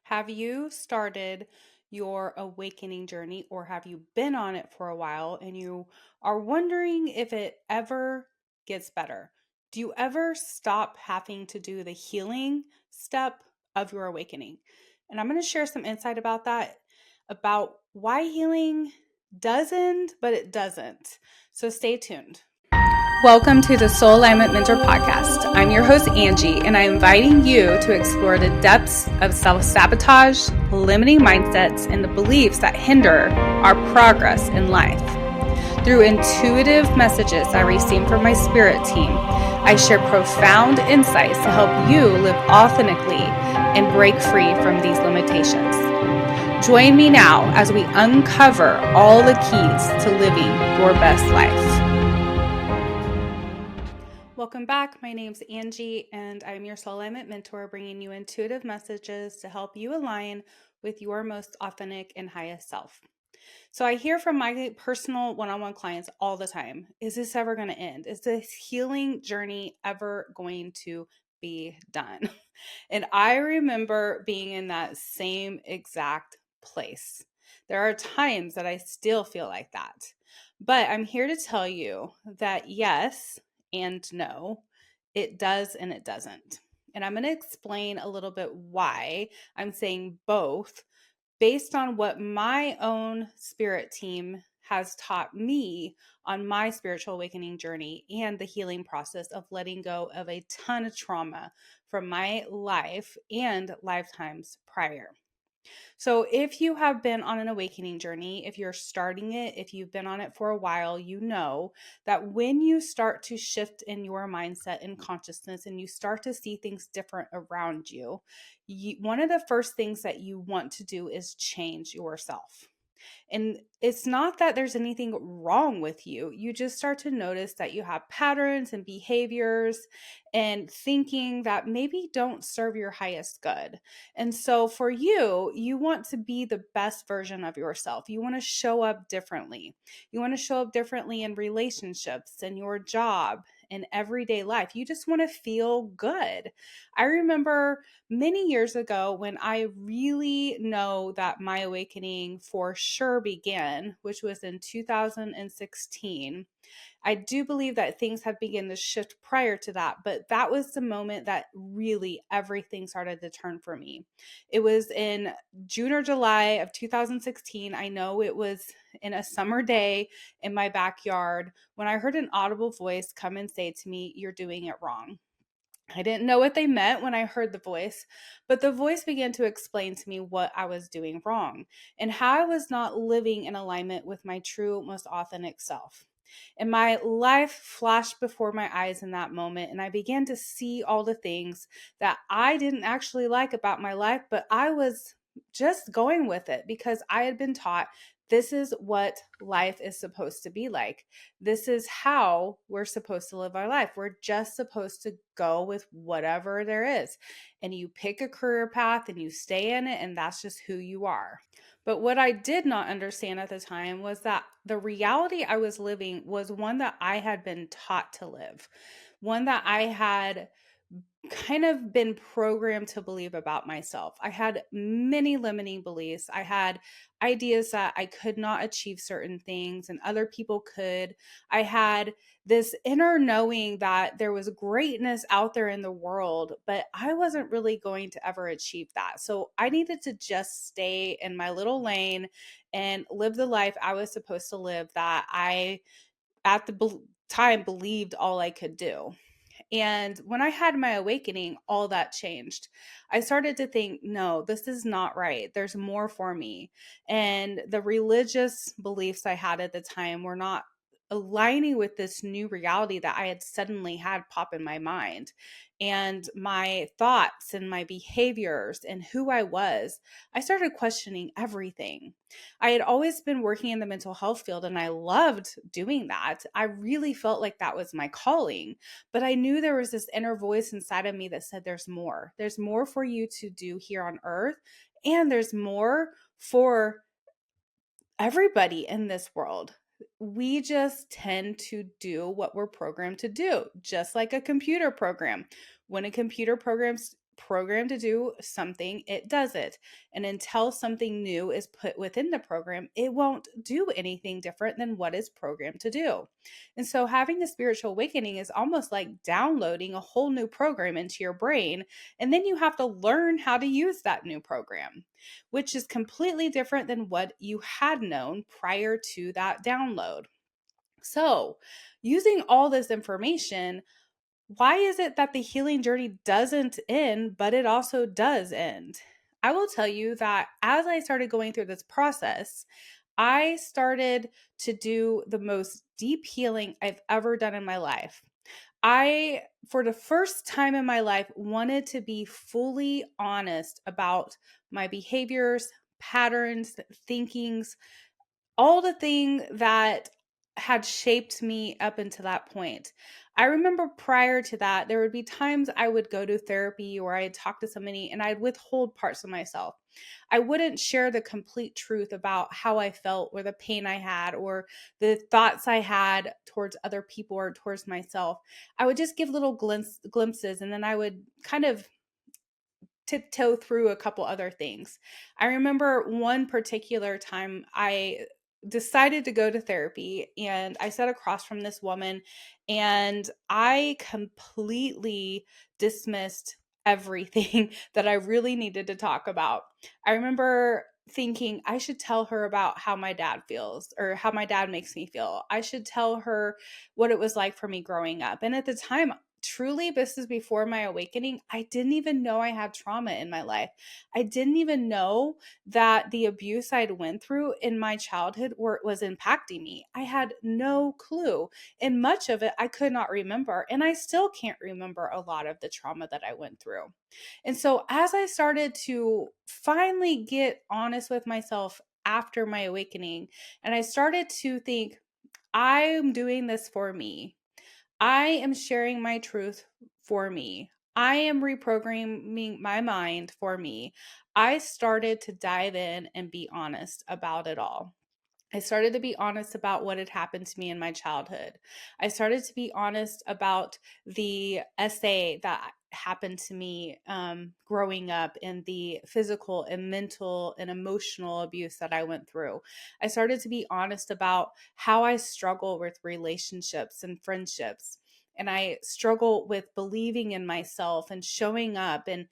Have you started your awakening journey or have you been on it for a while and you are wondering if it ever gets better? Do you ever stop having to do the healing step of your awakening? And I'm going to share some insight about that, about why healing doesn't, but it doesn't. So stay tuned. Welcome to the Soul Alignment Mentor Podcast. I'm your host, Angie, and I'm inviting you to explore the depths of self-sabotage, limiting mindsets, and the beliefs that hinder our progress in life. Through intuitive messages I receive from my spirit team, I share profound insights to help you live authentically and break free from these limitations. Join me now as we uncover all the keys to living your best life. Welcome back. My name's Angie, and I'm your Soul Alignment Mentor, bringing you intuitive messages to help you align with your most authentic and highest self. So I hear from my personal one-on-one clients all the time, is this ever going to end? Is this healing journey ever going to be done? And I remember being in that same exact place. There are times that I still feel like that. But I'm here to tell you that yes and no, it does and it doesn't. And I'm going to explain a little bit why I'm saying both based on what my own spirit team has taught me on my spiritual awakening journey and the healing process of letting go of a ton of trauma from my life and lifetimes prior. So, if you have been on an awakening journey, if you're starting it, if you've been on it for a while, you know that when you start to shift in your mindset and consciousness and you start to see things different around you, one of the first things that you want to do is change yourself. And it's not that there's anything wrong with you. You just start to notice that you have patterns and behaviors and thinking that maybe don't serve your highest good. And so for you, you want to be the best version of yourself. You want to show up differently. You want to show up differently in relationships and your job and everyday life. You just want to feel good. I remember many years ago when I really know that my awakening for sure began, which was in 2016. I do believe that things had begun to shift prior to that, but that was the moment that really everything started to turn for me. It was in June or July of 2016. I know it was in a summer day in my backyard when I heard an audible voice come and say to me, "You're doing it wrong." I didn't know what they meant when I heard the voice, but the voice began to explain to me what I was doing wrong and how I was not living in alignment with my true, most authentic self. And my life flashed before my eyes in that moment, and I began to see all the things that I didn't actually like about my life, but I was just going with it because I had been taught this is what life is supposed to be like. This is how we're supposed to live our life. We're just supposed to go with whatever there is. And you pick a career path and you stay in it, and that's just who you are. But what I did not understand at the time was that the reality I was living was one that I had been taught to live, one that I had kind of been programmed to believe about myself. I had many limiting beliefs. I had ideas that I could not achieve certain things and other people could. I had this inner knowing that there was greatness out there in the world, but I wasn't really going to ever achieve that. So I needed to just stay in my little lane and live the life I was supposed to live that I, at the time, believed all I could do. And when I had my awakening, all that changed. I started to think, no, this is not right. There's more for me. And the religious beliefs I had at the time were not aligning with this new reality that I had suddenly had pop in my mind. And my thoughts and my behaviors and who I was, I started questioning everything. I had always been working in the mental health field and I loved doing that. I really felt like that was my calling. But I knew there was this inner voice inside of me that said, there's more. There's more for you to do here on earth. And there's more for everybody in this world. We just tend to do what we're programmed to do, just like a computer program. When a computer programmed to do something, it does it. And until something new is put within the program, it won't do anything different than what is programmed to do. And so having a spiritual awakening is almost like downloading a whole new program into your brain. And then you have to learn how to use that new program, which is completely different than what you had known prior to that download. So, using all this information, why is it that the healing journey doesn't end, but it also does end? I will tell you that as I started going through this process, I started to do the most deep healing I've ever done in my life. I, for the first time in my life, wanted to be fully honest about my behaviors, patterns, thinkings, all the thing that had shaped me up until that point. I remember prior to that, there would be times I would go to therapy or I'd talk to somebody and I'd withhold parts of myself. I wouldn't share the complete truth about how I felt or the pain I had or the thoughts I had towards other people or towards myself. I would just give little glimpses and then I would kind of tiptoe through a couple other things. I remember one particular time I decided to go to therapy and I sat across from this woman and I completely dismissed everything that I really needed to talk about. I remember thinking I should tell her about how my dad feels or how my dad makes me feel. I should tell her what it was like for me growing up. And at the time, truly, this is before my awakening, I didn't even know I had trauma in my life. I didn't even know that the abuse I'd went through in my childhood was impacting me. I had no clue. And much of it I could not remember. And I still can't remember a lot of the trauma that I went through. And so as I started to finally get honest with myself after my awakening, and I started to think, I'm doing this for me. I am sharing my truth for me. I am reprogramming my mind for me. I started to dive in and be honest about it all. I started to be honest about what had happened to me in my childhood. I started to be honest about the essay that happened to me growing up and the physical and mental and emotional abuse that I went through. I started to be honest about how I struggle with relationships and friendships. And I struggle with believing in myself and showing up and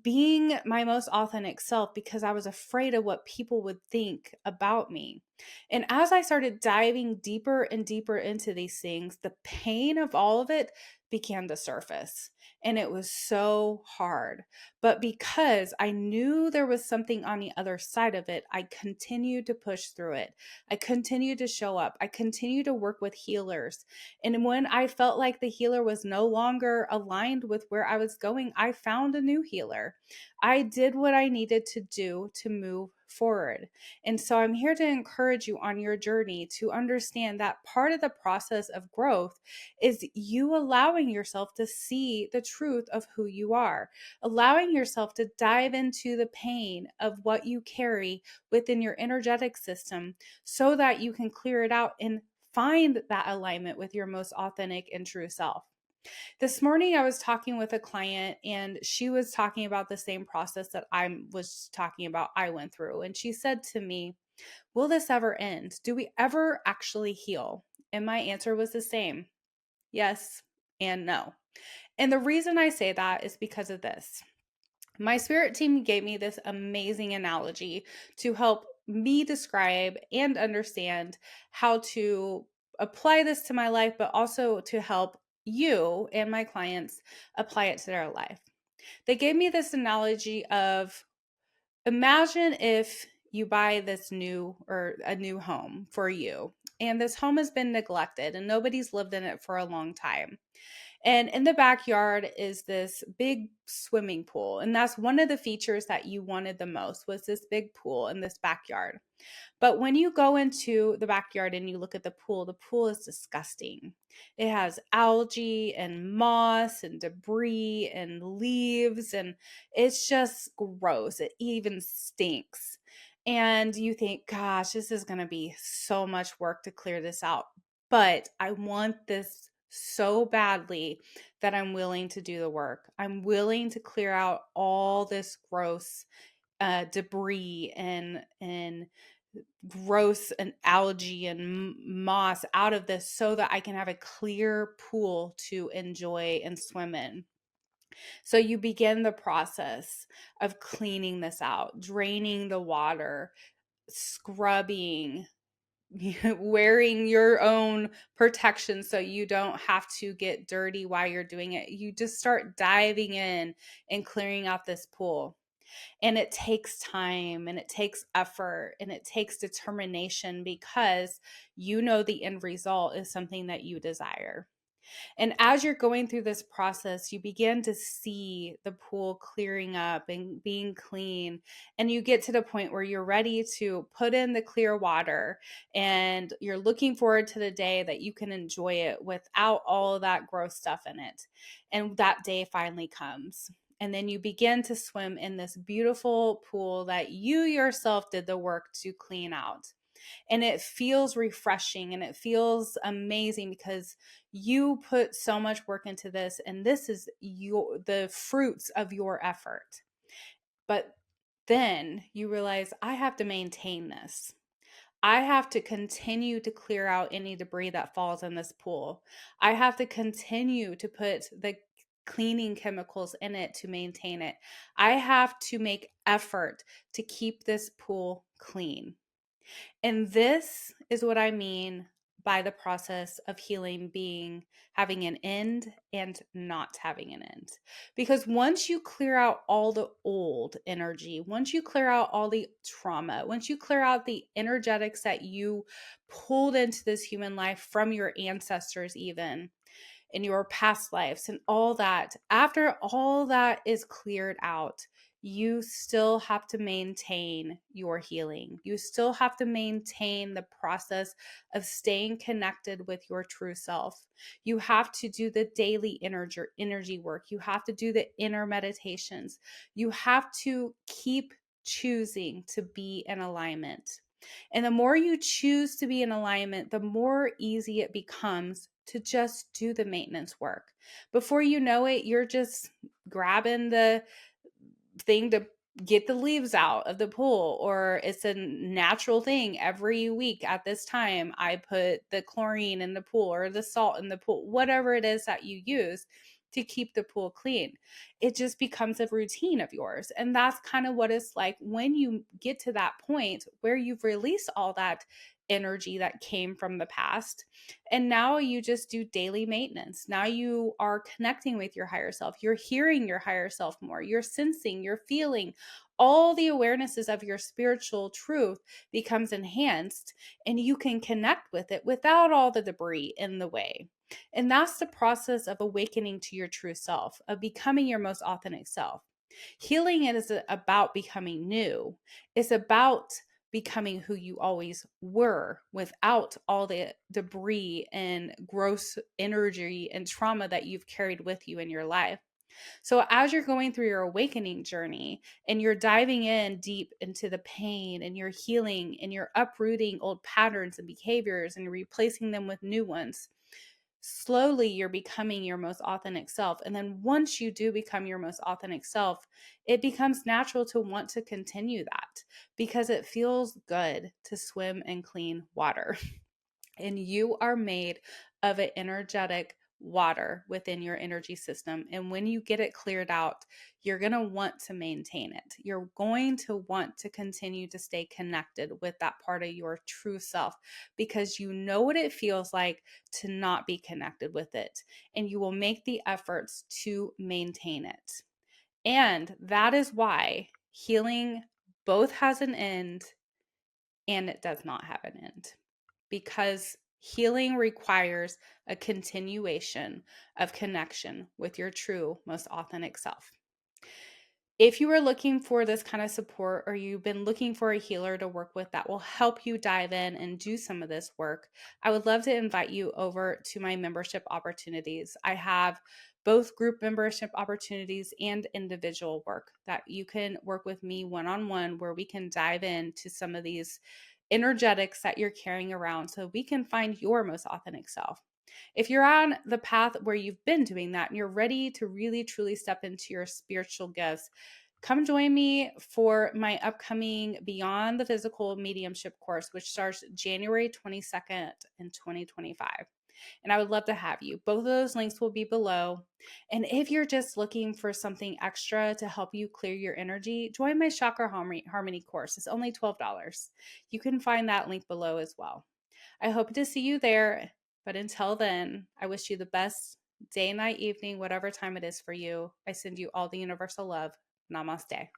being my most authentic self because I was afraid of what people would think about me. And as I started diving deeper and deeper into these things, the pain of all of it began to surface. And it was so hard. But because I knew there was something on the other side of it, I continued to push through it. I continued to show up. I continued to work with healers. And when I felt like the healer was no longer aligned with where I was going, I found a new healer. I did what I needed to do to move forward. And so I'm here to encourage you on your journey to understand that part of the process of growth is you allowing yourself to see the truth of who you are, allowing yourself to dive into the pain of what you carry within your energetic system so that you can clear it out and find that alignment with your most authentic and true self. This morning, I was talking with a client and she was talking about the same process that I was talking about I went through. And she said to me, will this ever end? Do we ever actually heal? And my answer was the same, yes and no. And the reason I say that is because of this. My spirit team gave me this amazing analogy to help me describe and understand how to apply this to my life, but also to help you and my clients apply it to their life. They gave me this analogy of imagine if you buy this new or a new home for you, and this home has been neglected and nobody's lived in it for a long time. And in the backyard is this big swimming pool. And that's one of the features that you wanted the most was this big pool in this backyard. But when you go into the backyard and you look at the pool is disgusting. It has algae and moss and debris and leaves, and it's just gross. It even stinks. And you think, gosh, this is going to be so much work to clear this out. But I want this so badly that I'm willing to do the work. I'm willing to clear out all this gross debris and gross and algae and moss out of this so that I can have a clear pool to enjoy and swim in. So you begin the process of cleaning this out, draining the water, scrubbing, wearing your own protection so you don't have to get dirty while you're doing it. You just start diving in and clearing out this pool. And it takes time and it takes effort and it takes determination because you know the end result is something that you desire. And as you're going through this process, you begin to see the pool clearing up and being clean. And you get to the point where you're ready to put in the clear water and you're looking forward to the day that you can enjoy it without all of that gross stuff in it. And that day finally comes. And then you begin to swim in this beautiful pool that you yourself did the work to clean out. And it feels refreshing and it feels amazing because you put so much work into this, and this is the fruits of your effort. But then you realize, I have to maintain this. I have to continue to clear out any debris that falls in this pool. I have to continue to put the cleaning chemicals in it to maintain it. I have to make effort to keep this pool clean. And this is what I mean by the process of healing being having an end and not having an end. Because once you clear out all the old energy, once you clear out all the trauma, once you clear out the energetics that you pulled into this human life from your ancestors, even in your past lives and all that, after all that is cleared out, you still have to maintain your healing. You still have to maintain the process of staying connected with your true self. You have to do the daily energy work. You have to do the inner meditations. You have to keep choosing to be in alignment. And the more you choose to be in alignment, the more easy it becomes to just do the maintenance work. Before you know it, you're just grabbing the thing to get the leaves out of the pool, or it's a natural thing. Every week at this time, I put the chlorine in the pool or the salt in the pool, whatever it is that you use to keep the pool clean. It just becomes a routine of yours. And that's kind of what it's like when you get to that point where you've released all that energy that came from the past. And now you just do daily maintenance. Now you are connecting with your higher self. You're hearing your higher self more. You're sensing, you're feeling. All the awarenesses of your spiritual truth becomes enhanced, and you can connect with it without all the debris in the way. And that's the process of awakening to your true self, of becoming your most authentic self. Healing is about becoming new. It's about becoming who you always were without all the debris and gross energy and trauma that you've carried with you in your life. So, as you're going through your awakening journey and you're diving in deep into the pain and you're healing and you're uprooting old patterns and behaviors and you're replacing them with new ones, slowly you're becoming your most authentic self. And then once you do become your most authentic self, it becomes natural to want to continue that because it feels good to swim in clean water. And you are made of an energetic water within your energy system. And when you get it cleared out, you're going to want to maintain it. You're going to want to continue to stay connected with that part of your true self because you know what it feels like to not be connected with it. And you will make the efforts to maintain it. And that is why healing both has an end and it does not have an end, because healing requires a continuation of connection with your true, most authentic self. If you are looking for this kind of support or you've been looking for a healer to work with that will help you dive in and do some of this work, I would love to invite you over to my membership opportunities. I have both group membership opportunities and individual work that you can work with me one-on-one, where we can dive into some of these energetics that you're carrying around so we can find your most authentic self. If you're on the path where you've been doing that and you're ready to really truly step into your spiritual gifts, come join me for my upcoming Beyond the Physical Mediumship course, which starts January 22nd in 2025. And I would love to have you. Both of those links will be below. And if you're just looking for something extra to help you clear your energy, join my Chakra Harmony course. It's only $12. You can find that link below as well. I hope to see you there. But until then, I wish you the best day, night, evening, whatever time it is for you. I send you all the universal love. Namaste.